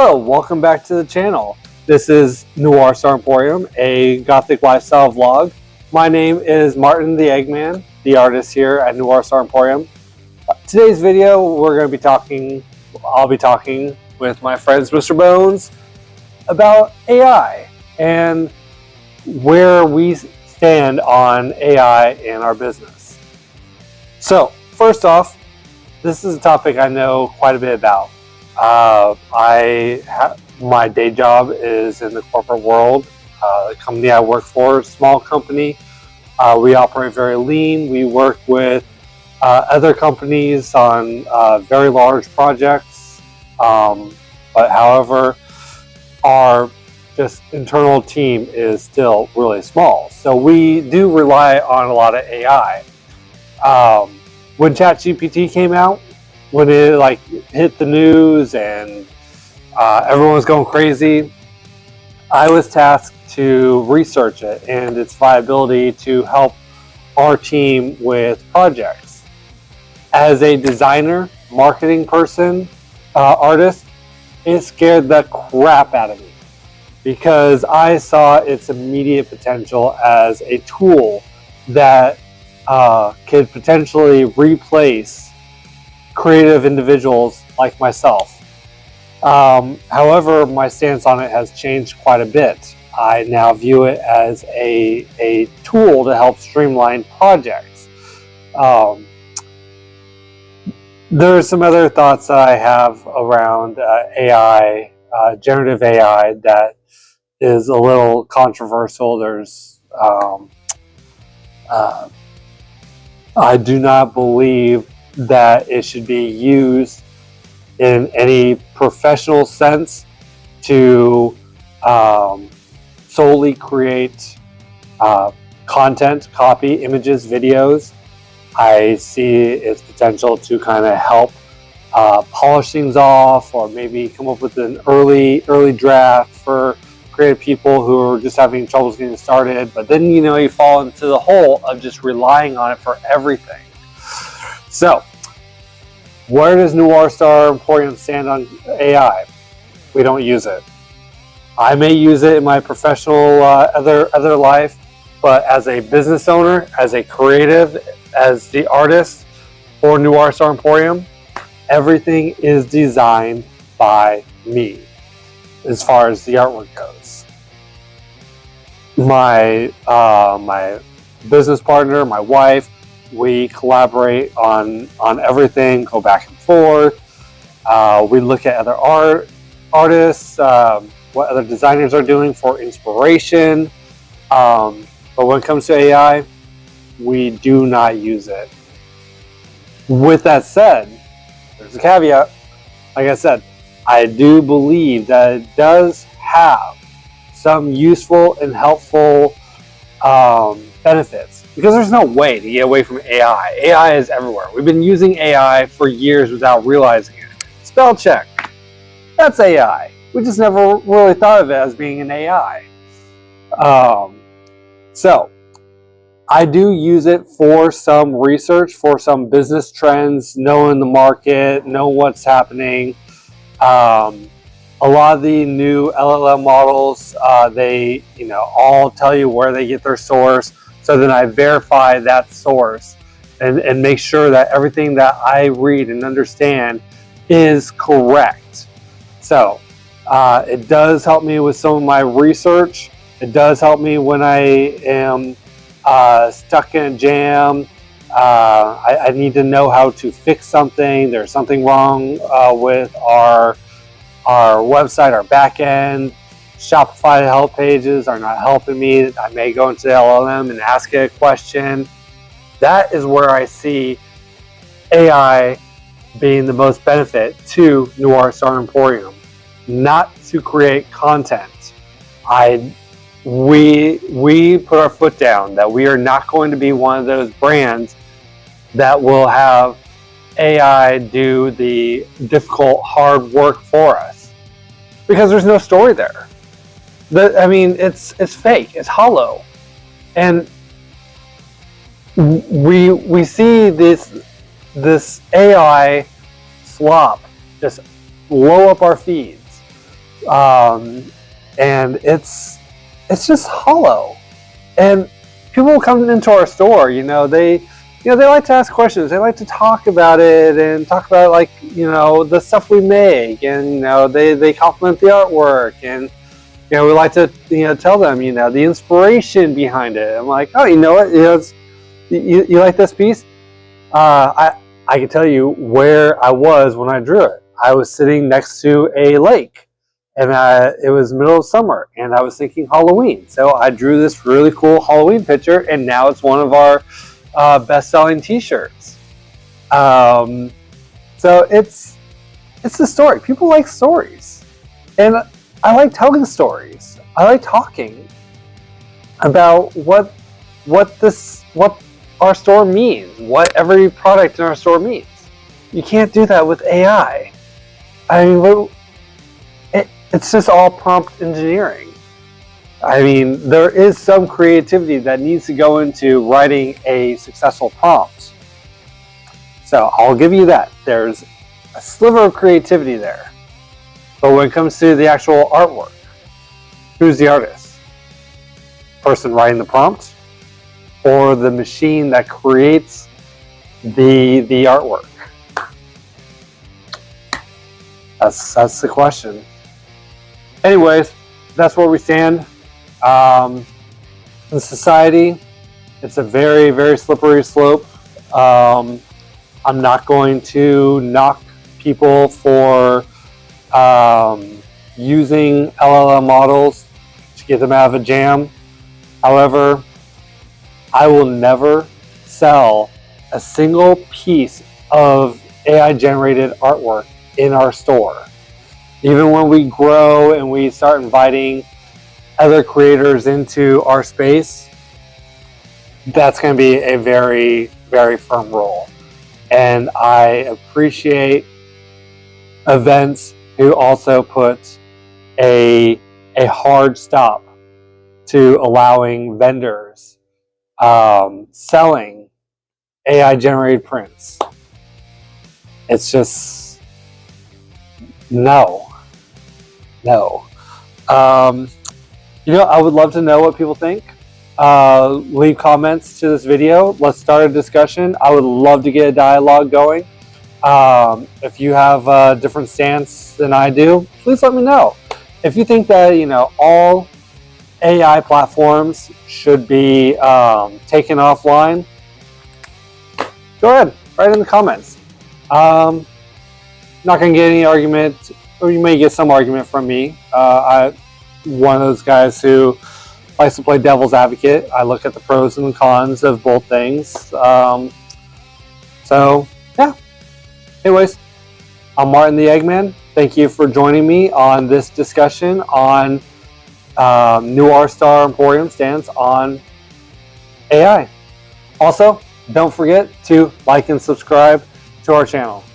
Hello, welcome back to the channel. This is Noir Emporium, a gothic lifestyle vlog. My name is Martin the Eggman, the artist here at Noir Emporium. Today's video, I'll be talking with my friends Mr. Bones about AI and where we stand on AI in our business. So, first off, this is a topic I know quite a bit about. My day job is in the corporate world. The company I work for, small company. We operate very lean. We work with other companies on very large projects. But however, our just internal team is still really small. So we do rely on a lot of AI. When ChatGPT came out, when it hit the news and everyone was going crazy, I was tasked to research it and its viability to help our team with projects. As a designer, marketing person, artist, it scared the crap out of me because I saw its immediate potential as a tool that could potentially replace creative individuals like myself. However, my stance on it has changed quite a bit. I now view it as a tool to help streamline projects. There are some other thoughts that I have around AI, generative AI, that is a little controversial. I do not believe that it should be used in any professional sense to solely create content, copy, images, videos. I see its potential to kind of help polish things off, or maybe come up with an early draft for creative people who are just having troubles getting started. But then, you fall into the hole of just relying on it for everything. So, where does Noir Star Emporium stand on AI? We don't use it. I may use it in my professional other life, but as a business owner, as a creative, as the artist for Noir Star Emporium, everything is designed by me as far as the artwork goes. My business partner, my wife, we collaborate on everything, go back and forth. We look at other artists, what other designers are doing for inspiration. But when it comes to AI, we do not use it. With that said, there's a caveat. Like I said, I do believe that it does have some useful and helpful benefits, because there's no way to get away from AI. AI is everywhere. We've been using AI for years without realizing it. Spell check, that's AI. We just never really thought of it as being an AI. So I do use it for some research, for some business trends, knowing the market, know what's happening. A lot of the new LLM models, they all tell you where they get their source. So then I verify that source and make sure that everything that I read and understand is correct. So it does help me with some of my research. It does help me when I am stuck in a jam. I need to know how to fix something. There's something wrong with our website, our back end. Shopify help pages are not helping me. I may go into the LLM and ask it a question. That is where I see AI being the most benefit to Noir Star Emporium, not to create content. We put our foot down that we are not going to be one of those brands that will have AI do the difficult, hard work for us, because there's no story there. It's fake. It's hollow, and we see this AI slop just blow up our feeds. and it's just hollow. And people come into our store, they like to ask questions. They like to talk about it and talk about like, the stuff we make, and they compliment the artwork, and we like to tell them the inspiration behind it. I'm like, oh, you know what? You like this piece? I can tell you where I was when I drew it. I was sitting next to a lake, and it was middle of summer, and I was thinking Halloween. So I drew this really cool Halloween picture, and now it's one of our best-selling T-shirts. So it's the story. People like stories, and I like telling stories. I like talking about what our store means, what every product in our store means. You can't do that with AI. I mean, it's just all prompt engineering. I mean, there is some creativity that needs to go into writing a successful prompt. So I'll give you that. There's a sliver of creativity there. But when it comes to the actual artwork, who's the artist? Person writing the prompt, or the machine that creates the artwork? That's the question. Anyways, that's where we stand. In society, it's a very, very slippery slope. I'm not going to knock people for using LLM models to get them out of a jam. However, I will never sell a single piece of AI-generated artwork in our store. Even when we grow and we start inviting other creators into our space, that's going to be a very, very firm rule. And I appreciate events who also put a hard stop to allowing vendors selling AI-generated prints. It's just no. I would love to know what people think. Leave comments to this video. Let's start a discussion. I would love to get a dialogue going. If you have a different stance than I do, please let me know. If you think that all AI platforms should be taken offline, go ahead, write in the comments. Not going to get any argument, or you may get some argument from me. I'm one of those guys who likes to play devil's advocate. I look at the pros and the cons of both things. So, yeah. Anyways, I'm Martin the Eggman. Thank you for joining me on this discussion on Noir Emporium stance on AI. Also, don't forget to like and subscribe to our channel.